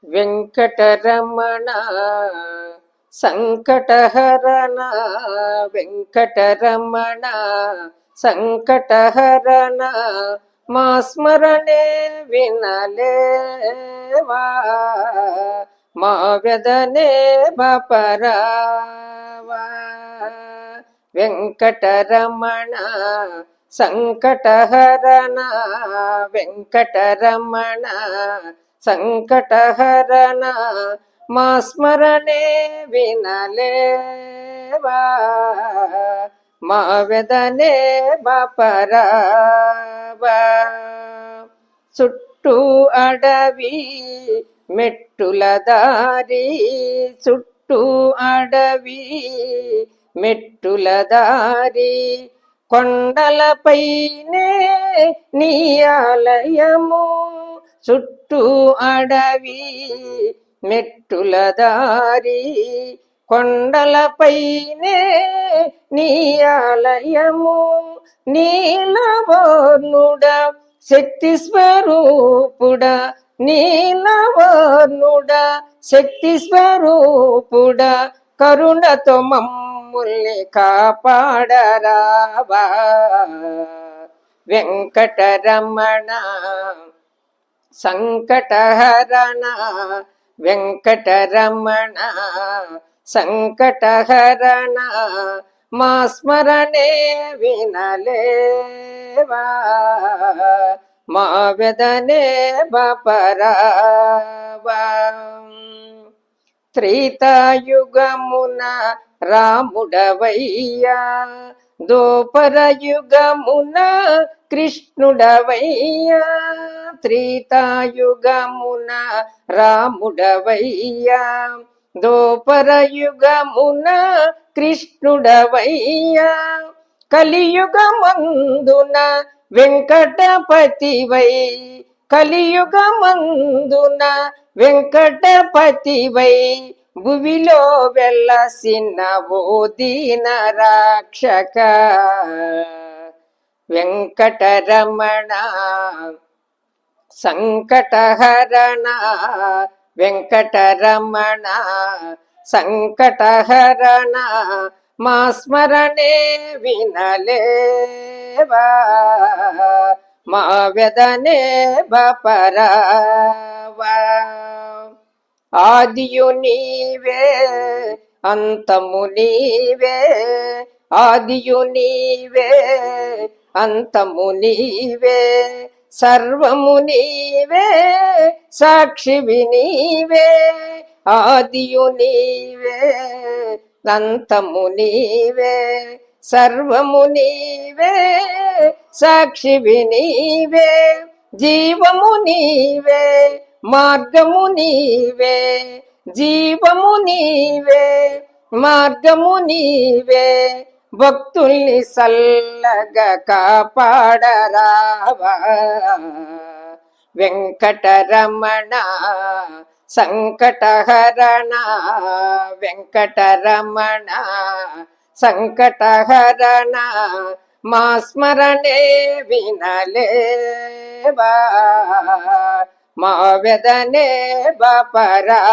వెంకటరమణ సంకటహరణ వెంకటరమణ సంకటహరణ మా స్మరణే వినలేవా మా వ్యదనే బపరావా వెంకటరమణ సంకటహరణ వెంకటరమణ సంకటహరణ మా స్మరణే వినలేవా మా వెదనే బపరావా చుట్టూ అడవి మెట్టుల దారి చుట్టూ అడవి మెట్టుల దారి కొండలపైనే నీ ఆలయము చుట్టూ అడవి మెట్టుల దారి కొండలపైనే నీ ఆలయము నీలవర్ణుడ శక్తి స్వరూపుడ నీలవర్ణుడ శక్తి స్వరూపుడ కరుణతో మమ్ముల్ని కాపాడరావా వెంకటరమణ సంకటహరణ వెంకటరమణ సంకటహరణ మా స్మరణే వినలేవా మా వెదనే బపరావా త్రేతాయుగమున రాముడవయ్యా దోపరయుగమున కృష్ణుడవయ్యా త్రేతాయుగమున రాముడవయ్యా దోపరయుగమున కృష్ణుడవయ్యా కలియుగమందున వెంకటపతివై కలియుగమందున వెంకటపతివై భువిలో వెల్లసిన ఓ దీన రాక్షక వెంకటరమణ సంకటహరణ వెంకటరమణ సంకటహరణ మా స్మరణే వినలేవా మా వ్యదనే బపరావా ఆదియు నీవే అంతము నీవే ఆదియు నీవే అంతము నీవే సర్వము నీవే సాక్షివి నీవే ఆదియు నీవే అంతము నీవే సర్వము నీవే సాక్షివి నీవే జీవము నీవే మార్గము నీవే జీవము నీవే మార్గము నీవే భక్తుల్ని సల్లగా కాపాడరావా వెంకటరమణ సంకటహరణ వెంకటరమణ సంకటహరణ మా స్మరణే వినలేవా మా వ్యదనే బపరావా